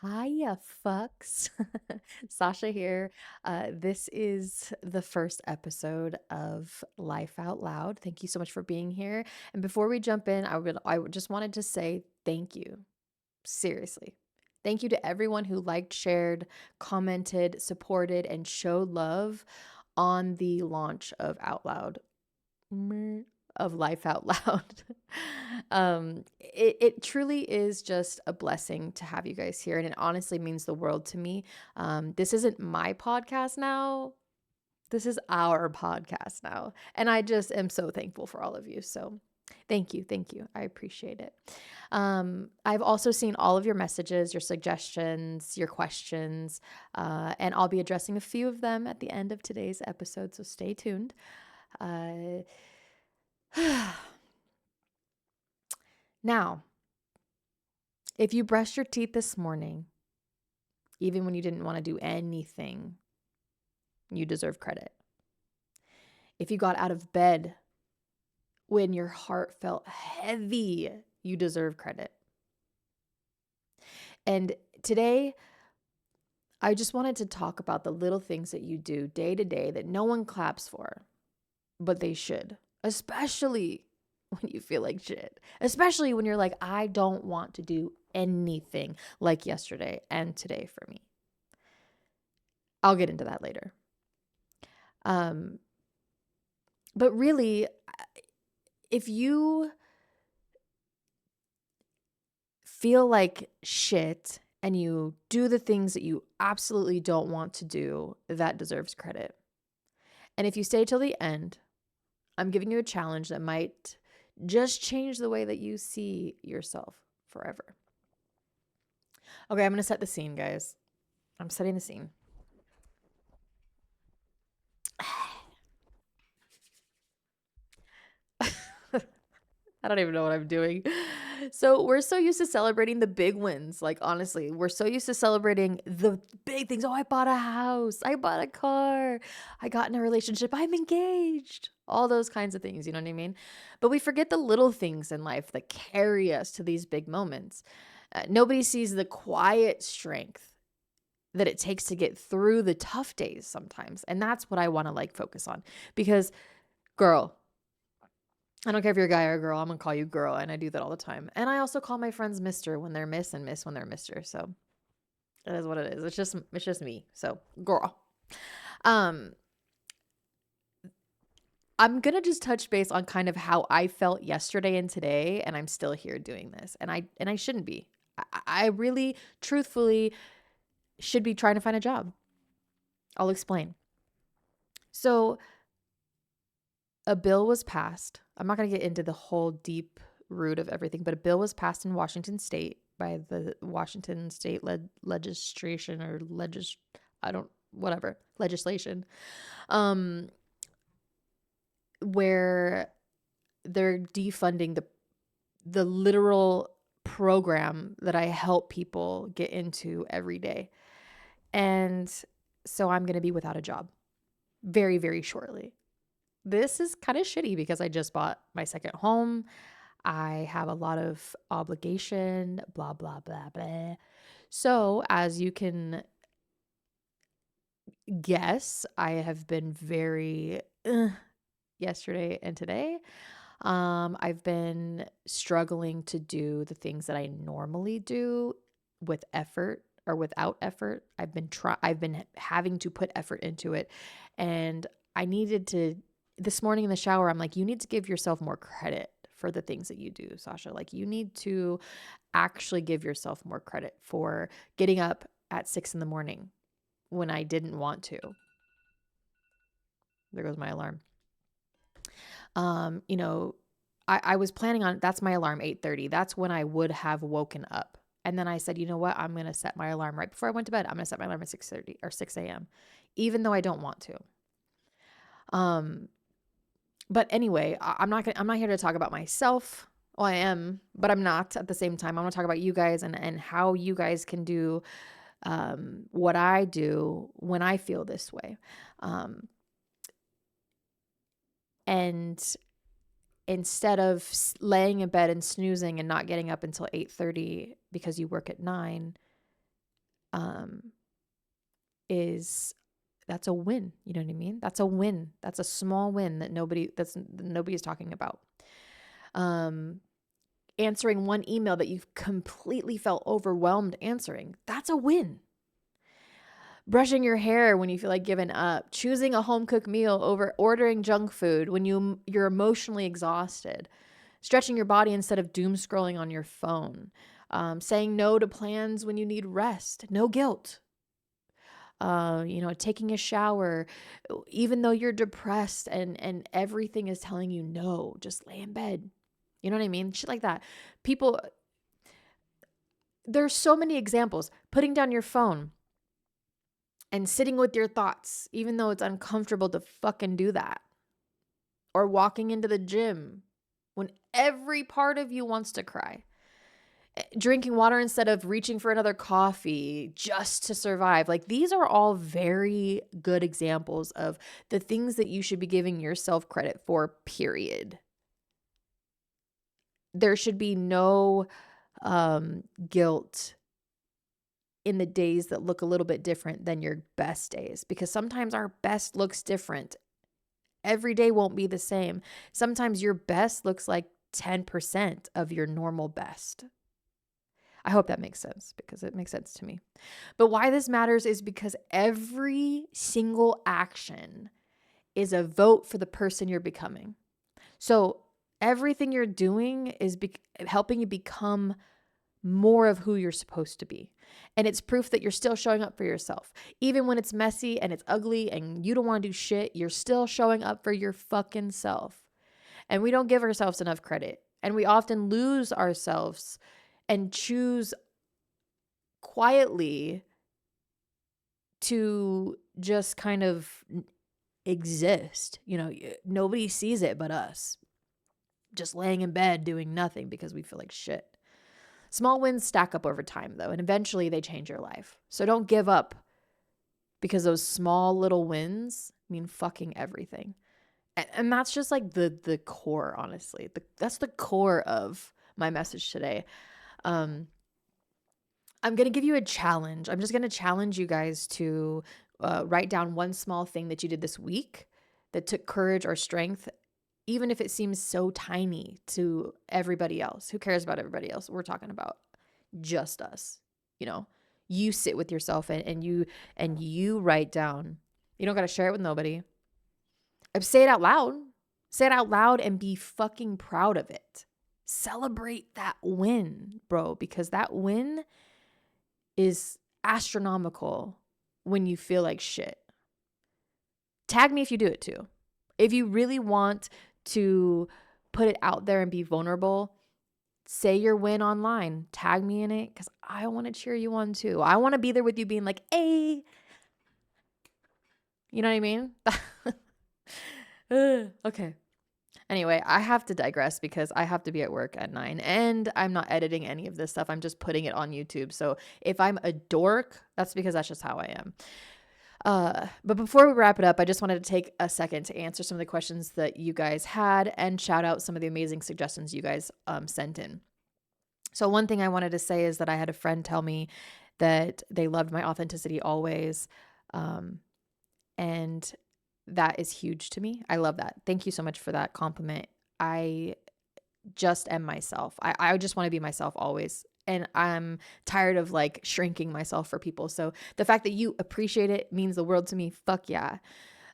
Hiya, fucks. Sasha here. This is the first episode of Life Out Loud. Thank you so much for being here. And before we jump in, I just wanted to say thank you. Seriously. Thank you to everyone who liked, shared, commented, supported, and showed love on the launch of Out Loud of Life Out Loud. It truly is just a blessing to have you guys here, and it honestly means the world to me. This isn't my podcast now. This is our podcast now, and I just am so thankful for all of you. So thank you. Thank you. I appreciate it. I've also seen all of your messages, your suggestions, your questions, and I'll be addressing a few of them at the end of today's episode, so stay tuned. Uh, Now, if you brushed your teeth this morning, even when you didn't want to do anything, you deserve credit. If you got out of bed when your heart felt heavy, you deserve credit. And today, I just wanted to talk about the little things that you do day to day that no one claps for, but they should, especially when you feel like shit, especially when you're like, I don't want to do anything, like yesterday and today for me. I'll get into that later. But really, if you feel like shit and you do the things that you absolutely don't want to do, that deserves credit. And if you stay till the end, I'm giving you a challenge that might just change the way that you see yourself forever. Okay, I'm going to set the scene, guys. I'm setting the scene. I don't even know what I'm doing. So we're so used to celebrating the big wins. Like, honestly, we're so used to celebrating the big things. Oh, I bought a house. I bought a car. I got in a relationship. I'm engaged. All those kinds of things. You know what I mean? But we forget the little things in life that carry us to these big moments. Nobody sees the quiet strength that it takes to get through the tough days sometimes. And that's what I want to focus on. Because, girl, I don't care if you're a guy or a girl, I'm gonna call you girl, and I do that all the time. And I also call my friends Mister when they're Miss and Miss when they're Mister. So it is what it is. It's just me. So girl. Um, I'm gonna just touch base on kind of how I felt yesterday and today, and I'm still here doing this. And I shouldn't be. I really, truthfully, should be trying to find a job. I'll explain. So a bill was passed. I'm not going to get into the whole deep root of everything, but a bill was passed in Washington State by the Washington State legislation or legislation, um, where they're defunding the literal program that I help people get into every day. And so I'm going to be without a job very, very shortly. This is kind of shitty because I just bought my second home. I have a lot of obligation, blah, blah, blah, blah. So, as you can guess, I have been very yesterday and today. I've been struggling to do the things that I normally do with effort or without effort. I've been having to put effort into it, and I needed to this morning in the shower. I'm like, you need to give yourself more credit for the things that you do, Sasha. Like, you need to actually give yourself more credit for getting up at 6 in the morning when I didn't want to. There goes my alarm. You know, I was planning on, that's my alarm, 8:30. That's when I would have woken up. And then I said, you know what? I'm going to set my alarm right before I went to bed. I'm going to set my alarm at 6:30 or 6 a.m., even though I don't want to. But anyway, I'm not here to talk about myself. Well, I am, but I'm not at the same time. I want to talk about you guys and how you guys can do what I do when I feel this way. And instead of laying in bed and snoozing and not getting up until 8:30 because you work at 9, um, is that's a win. You know what I mean? That's a win. That's a small win that nobody's talking about. Answering one email that you've completely felt overwhelmed answering. That's a win. Brushing your hair when you feel like giving up, choosing a home cooked meal over ordering junk food when you're emotionally exhausted, stretching your body instead of doom scrolling on your phone, saying no to plans when you need rest, no guilt. Taking a shower, even though you're depressed and everything is telling you no, just lay in bed. You know what I mean? Shit like that. People, there's so many examples. Putting down your phone and sitting with your thoughts, even though it's uncomfortable to fucking do that. Or walking into the gym when every part of you wants to cry. Drinking water instead of reaching for another coffee just to survive. Like, these are all very good examples of the things that you should be giving yourself credit for, period. There should be no guilt in the days that look a little bit different than your best days, because sometimes our best looks different. Every day won't be the same. Sometimes your best looks like 10% of your normal best. I hope that makes sense, because it makes sense to me. But why this matters is because every single action is a vote for the person you're becoming. So everything you're doing is helping you become more of who you're supposed to be. And it's proof that you're still showing up for yourself. Even when it's messy and it's ugly and you don't want to do shit, you're still showing up for your fucking self. And we don't give ourselves enough credit. And we often lose ourselves and choose quietly to just kind of exist. Nobody sees it but us. Just laying in bed doing nothing because we feel like shit. Small wins stack up over time, though, and eventually they change your life. So don't give up, because those small little wins mean fucking everything. And that's just like the core, honestly. That's the core of my message today. I'm going to give you a challenge. I'm just going to challenge you guys to write down one small thing that you did this week that took courage or strength, even if it seems so tiny to everybody else. Who cares about everybody else? We're talking about just us. You sit with yourself and you write down. You don't got to share it with nobody. Say it out loud. Say it out loud and be fucking proud of it. Celebrate that win, bro, because that win is astronomical when you feel like shit. Tag me if you do it too. If you really want to put it out there and be vulnerable, say your win online. Tag me in it, because I want to cheer you on too. I want to be there with you being like, hey. You know what I mean? Okay. Anyway, I have to digress because I have to be at work at 9 and I'm not editing any of this stuff. I'm just putting it on YouTube. So if I'm a dork, that's because that's just how I am. But before we wrap it up, I just wanted to take a second to answer some of the questions that you guys had and shout out some of the amazing suggestions you guys sent in. So one thing I wanted to say is that I had a friend tell me that they loved my authenticity always. And that is huge to me. I love that. Thank you so much for that compliment. I just am myself. I just want to be myself always. And I'm tired of like shrinking myself for people. So the fact that you appreciate it means the world to me. Fuck yeah.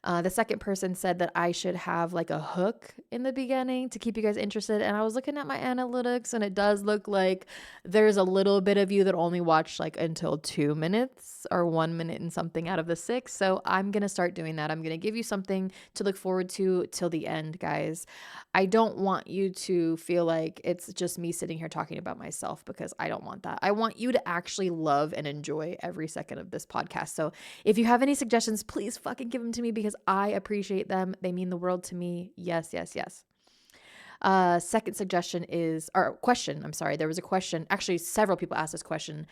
The second person said that I should have like a hook in the beginning to keep you guys interested. And I was looking at my analytics and it does look like there's a little bit of you that only watched like until 2 minutes or 1 minute and something out of the 6. So I'm going to start doing that. I'm going to give you something to look forward to till the end, guys. I don't want you to feel like it's just me sitting here talking about myself, because I don't want that. I want you to actually love and enjoy every second of this podcast. So if you have any suggestions, please fucking give them to me, because I appreciate them. They mean the world to me. Yes, yes, yes. Second suggestion is, or question, I'm sorry. There was a question. Actually, several people asked this question.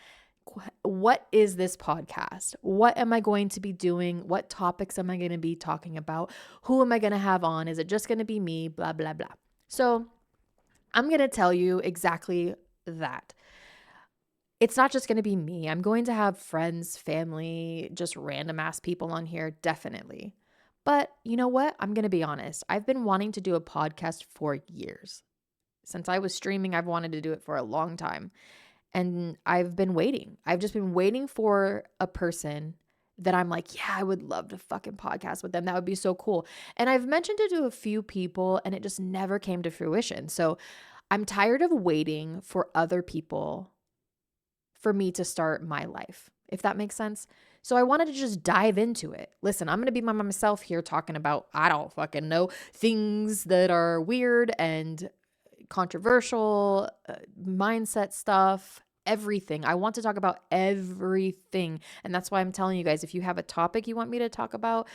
What is this podcast? What am I going to be doing? What topics am I going to be talking about? Who am I going to have on? Is it just going to be me? Blah, blah, blah. So I'm going to tell you exactly that. It's not just going to be me. I'm going to have friends, family, just random ass people on here, definitely. But you know what? I'm going to be honest. I've been wanting to do a podcast for years. Since I was streaming, I've wanted to do it for a long time. And I've been waiting. I've just been waiting for a person that I'm like, yeah, I would love to fucking podcast with them. That would be so cool. And I've mentioned it to a few people and it just never came to fruition. So I'm tired of waiting for other people for me to start my life, if that makes sense. So I wanted to just dive into it. Listen, I'm going to be myself here talking about, I don't fucking know, things that are weird and controversial, mindset stuff, everything. I want to talk about everything. And that's why I'm telling you guys, if you have a topic you want me to talk about,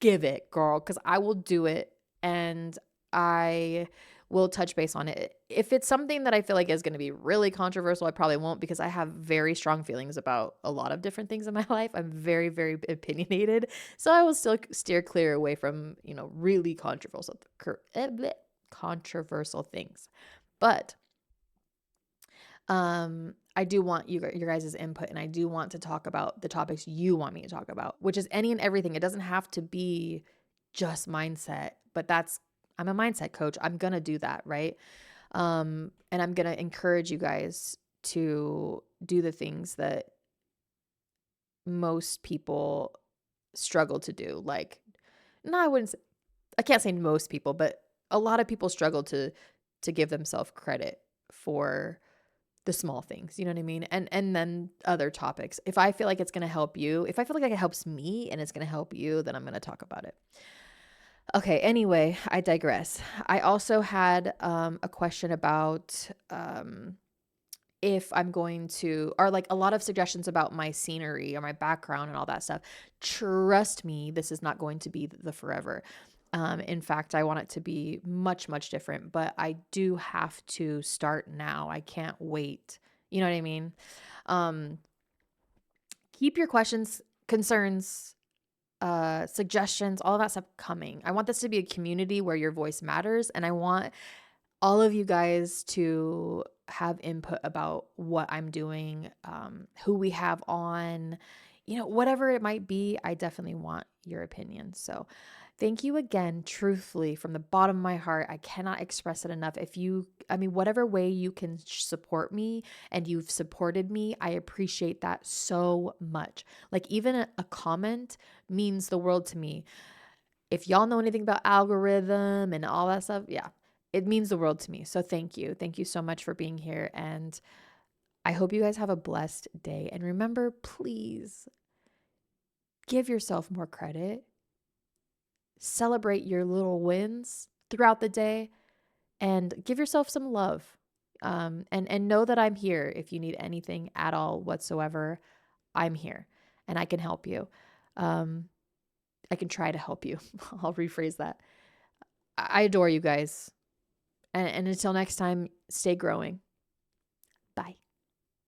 give it, girl, because I will do it and I will touch base on it. If it's something that I feel like is going to be really controversial, I probably won't because I have very strong feelings about a lot of different things in my life. I'm very, very opinionated. So I will still steer clear away from, really controversial things. But I do want your guys' input, and I do want to talk about the topics you want me to talk about, which is any and everything. It doesn't have to be just mindset, but I'm a mindset coach. I'm going to do that, right? And I'm going to encourage you guys to do the things that most people struggle to do. Like, no, I can't say most people, but a lot of people struggle to give themselves credit for the small things, you know what I mean? And then other topics. If I feel like it's going to help you, if I feel like it helps me and it's going to help you, then I'm going to talk about it. Okay, anyway, I digress. I also had a question about if I'm going to, or like a lot of suggestions about my scenery or my background and all that stuff. Trust me, this is not going to be the forever. In fact, I want it to be much, much different, but I do have to start now. I can't wait. You know what I mean? Um, keep your questions, concerns, suggestions, all of that stuff coming. I want this to be a community where your voice matters, and I want all of you guys to have input about what I'm doing, who we have on, whatever it might be. I definitely want your opinion. So thank you again, truthfully, from the bottom of my heart. I cannot express it enough. Whatever way you can support me and you've supported me, I appreciate that so much. Like, even a comment means the world to me. If y'all know anything about algorithm and all that stuff, yeah, it means the world to me. So thank you. Thank you so much for being here. And I hope you guys have a blessed day. And remember, please give yourself more credit. Celebrate your little wins throughout the day and give yourself some love. And know that I'm here. If you need anything at all whatsoever, I'm here and I can help you. I can try to help you. I'll rephrase that. I adore you guys. And until next time, stay growing. Bye.